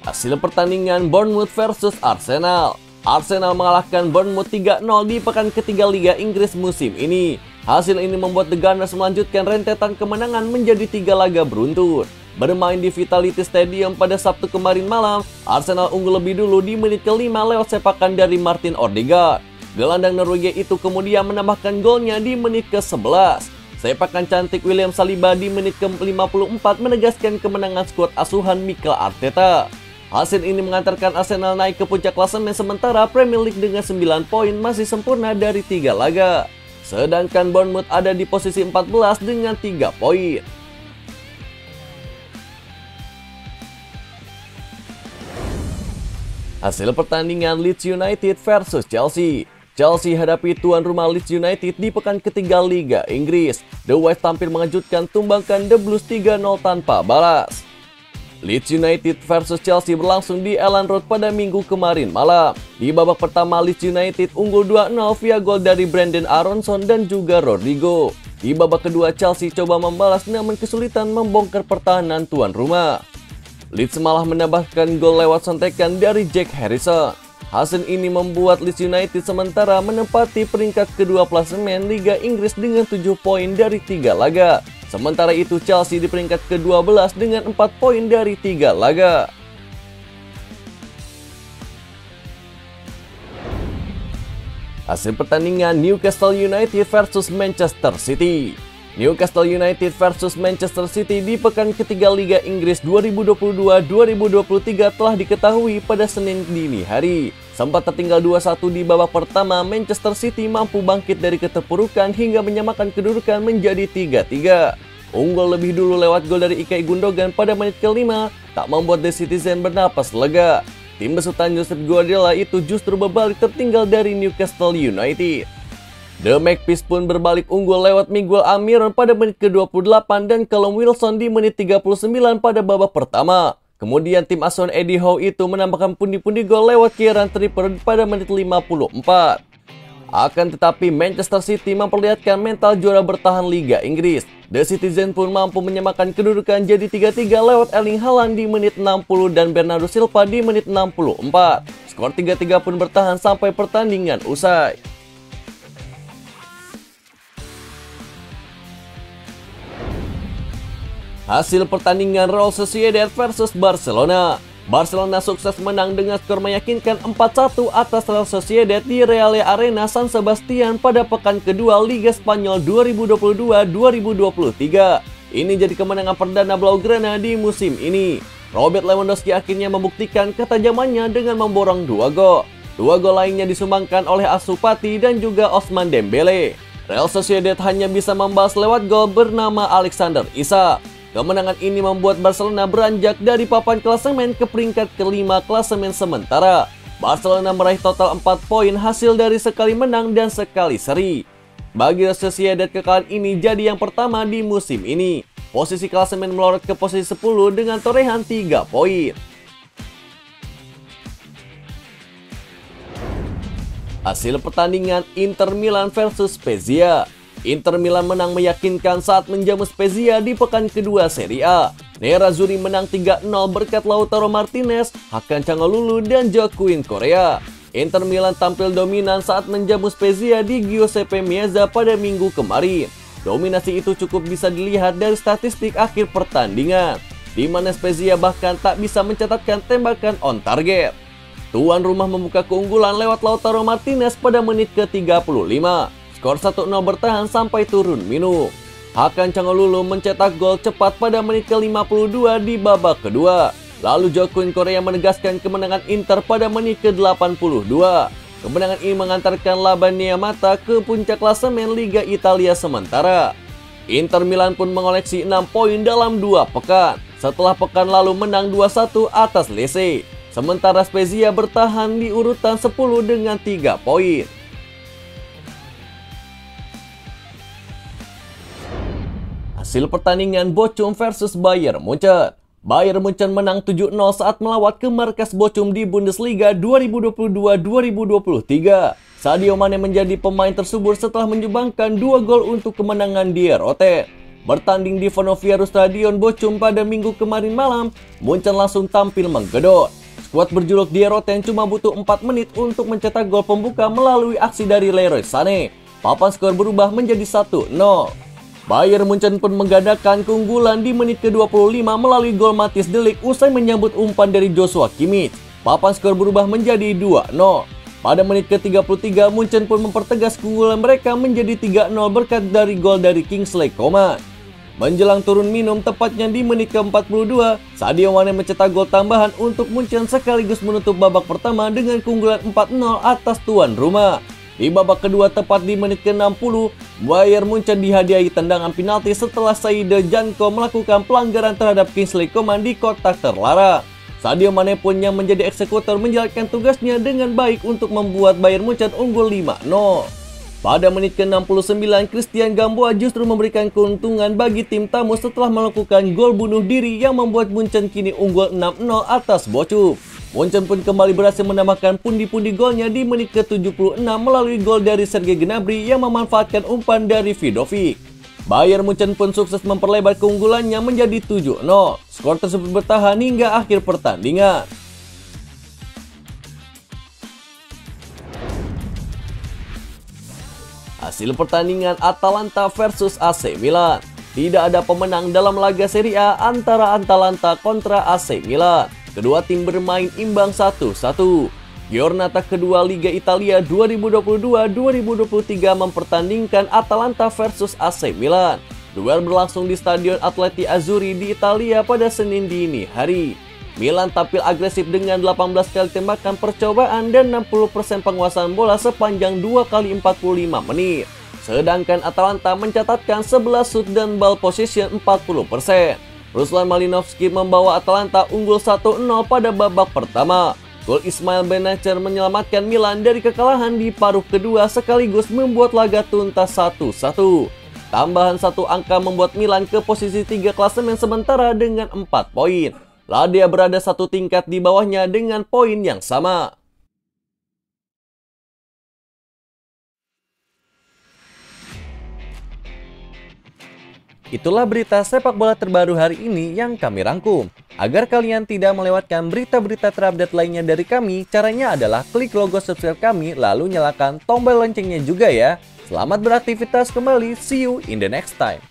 Hasil pertandingan Bournemouth versus Arsenal. Arsenal mengalahkan Bournemouth 3-0 di pekan ketiga Liga Inggris musim ini. Hasil ini membuat The Gunners melanjutkan rentetan kemenangan menjadi 3 laga beruntun. Bermain di Vitality Stadium pada Sabtu kemarin malam, Arsenal unggul lebih dulu di menit ke-5 lewat sepakan dari Martin Odegaard. Gelandang Norwegia itu kemudian menambahkan golnya di menit ke-11. Sepakan cantik William Saliba di menit ke-54 menegaskan kemenangan skuad asuhan Mikel Arteta. Hasil ini mengantarkan Arsenal naik ke puncak klasemen sementara Premier League dengan 9 poin masih sempurna dari 3 laga. Sedangkan Bournemouth ada di posisi 14 dengan 3 poin. Hasil pertandingan Leeds United versus Chelsea. Chelsea hadapi tuan rumah Leeds United di pekan ketiga Liga Inggris. The Whites tampil mengejutkan tumbangkan The Blues 3-0 tanpa balas. Leeds United versus Chelsea berlangsung di Elland Road pada minggu kemarin malam. Di babak pertama Leeds United unggul 2-0 via gol dari Brandon Aronson dan juga Rodrigo. Di babak kedua Chelsea coba membalas namun kesulitan membongkar pertahanan tuan rumah. Leeds malah menambahkan gol lewat sontekan dari Jack Harrison. Hasil ini membuat Leeds United sementara menempati peringkat kedua klasemen Liga Inggris dengan 7 poin dari 3 laga. Sementara itu Chelsea di peringkat ke-12 dengan 4 poin dari 3 laga. Hasil pertandingan Newcastle United versus Manchester City. Newcastle United versus Manchester City di pekan ketiga Liga Inggris 2022-2023 telah diketahui pada Senin dini hari. Sempat tertinggal 2-1 di babak pertama, Manchester City mampu bangkit dari keterpurukan hingga menyamakan kedudukan menjadi 3-3. Unggul lebih dulu lewat gol dari Ilkay Gundogan pada menit ke-5 tak membuat The Citizen bernapas lega. Tim besutan Josep Guardiola itu justru berbalik tertinggal dari Newcastle United. The Magpies pun berbalik unggul lewat Miguel Almiron pada menit ke-28 dan Callum Wilson di menit 39 pada babak pertama. Kemudian tim asuhan Eddie Howe itu menambahkan pundi-pundi gol lewat Kieran Trippier pada menit 54. Akan tetapi Manchester City memperlihatkan mental juara bertahan Liga Inggris. The Citizen pun mampu menyamakan kedudukan jadi 3-3 lewat Erling Haaland di menit 60 dan Bernardo Silva di menit 64. Skor 3-3 pun bertahan sampai pertandingan usai. Hasil pertandingan Real Sociedad versus Barcelona. Barcelona sukses menang dengan skor meyakinkan 4-1 atas Real Sociedad di Real Arena San Sebastian pada pekan kedua Liga Spanyol 2022-2023. Ini jadi kemenangan perdana Blaugrana di musim ini. Robert Lewandowski akhirnya membuktikan ketajamannya dengan memborong 2 gol. 2 gol lainnya disumbangkan oleh Ansu Fati dan juga Ousmane Dembele. Real Sociedad hanya bisa membalas lewat gol bernama Alexander Isak. Kemenangan ini membuat Barcelona beranjak dari papan klasemen ke peringkat ke-5 klasemen sementara. Barcelona meraih total 4 poin hasil dari sekali menang dan sekali seri. Bagi Real Sociedad kekalahan ini jadi yang pertama di musim ini. Posisi klasemen melorot ke posisi 10 dengan torehan 3 poin. Hasil pertandingan Inter Milan versus Spezia. Inter Milan menang meyakinkan saat menjamu Spezia di pekan kedua Serie A. Nerazzurri menang 3-0 berkat Lautaro Martinez, Hakan Calhanoglu dan Joaquin Correa. Inter Milan tampil dominan saat menjamu Spezia di Giuseppe Meazza pada minggu kemarin. Dominasi itu cukup bisa dilihat dari statistik akhir pertandingan, di mana Spezia bahkan tak bisa mencatatkan tembakan on target. Tuan rumah membuka keunggulan lewat Lautaro Martinez pada menit ke-35. Skor 1-0 bertahan sampai turun minum. Hakan Calhanoglu mencetak gol cepat pada menit ke-52 di babak kedua. Lalu Joaquin Correa menegaskan kemenangan Inter pada menit ke-82. Kemenangan ini mengantarkan Lamine Yamal ke puncak klasemen Liga Italia sementara. Inter Milan pun mengoleksi 6 poin dalam 2 pekan. Setelah pekan lalu menang 2-1 atas Lecce. Sementara Spezia bertahan di urutan 10 dengan 3 poin. Hasil pertandingan Bochum versus Bayern Munchen. Bayern Munchen menang 7-0 saat melawat ke markas Bochum di Bundesliga 2022-2023. Sadio Mane menjadi pemain tersubur setelah menyumbangkan 2 gol untuk kemenangan di Rote. Bertanding di Vonovia Stadion Bochum pada minggu kemarin malam, Munchen langsung tampil menggedor. Skuad berjuluk Die Roten cuma butuh 4 menit untuk mencetak gol pembuka melalui aksi dari Leroy Sané. Papan skor berubah menjadi 1-0. Bayern Munchen pun menggandakan keunggulan di menit ke-25 melalui gol Matthijs de Ligt usai menyambut umpan dari Joshua Kimmich. Papan skor berubah menjadi 2-0. Pada menit ke-33, Munchen pun mempertegas keunggulan mereka menjadi 3-0 berkat dari gol dari Kingsley Coman. Menjelang turun minum tepatnya di menit ke-42, Sadio Mane mencetak gol tambahan untuk Munchen sekaligus menutup babak pertama dengan keunggulan 4-0 atas tuan rumah. Di babak kedua tepat di menit ke-60, Bayern Munchen dihadiahi tendangan penalti setelah Saide Janko melakukan pelanggaran terhadap Kingsley Coman di kotak terlarang. Sadio Mane pun yang menjadi eksekutor menjalankan tugasnya dengan baik untuk membuat Bayern Munchen unggul 5-0. Pada menit ke-69, Christian Gamboa justru memberikan keuntungan bagi tim tamu setelah melakukan gol bunuh diri yang membuat Munchen kini unggul 6-0 atas Bochum. Munchen pun kembali berhasil menambahkan pundi-pundi golnya di menit ke-76 melalui gol dari Serge Gnabry yang memanfaatkan umpan dari Vidovic. Bayern Munchen pun sukses memperlebar keunggulannya menjadi 7-0. Skor tersebut bertahan hingga akhir pertandingan. Hasil pertandingan Atalanta versus AC Milan. Tidak ada pemenang dalam laga Serie A antara Atalanta kontra AC Milan. Kedua tim bermain imbang 1-1. Giornata kedua Liga Italia 2022-2023 mempertandingkan Atalanta versus AC Milan. Duel berlangsung di Stadion Atleti Azzurri di Italia pada Senin dini hari. Milan tampil agresif dengan 18 kali tembakan percobaan dan 60% penguasaan bola sepanjang 2 kali 45 menit. Sedangkan Atalanta mencatatkan 11 shoot dan ball possession 40%. Ruslan Malinovskyi membawa Atalanta unggul 1-0 pada babak pertama. Gol Ismail Benacer menyelamatkan Milan dari kekalahan di paruh kedua sekaligus membuat laga tuntas 1-1. Tambahan satu angka membuat Milan ke posisi 3 klasemen sementara dengan 4 poin. Lazio berada satu tingkat di bawahnya dengan poin yang sama. Itulah berita sepak bola terbaru hari ini yang kami rangkum. Agar kalian tidak melewatkan berita-berita terupdate lainnya dari kami, caranya adalah klik logo subscribe kami lalu nyalakan tombol loncengnya juga ya. Selamat beraktivitas kembali, see you in the next time.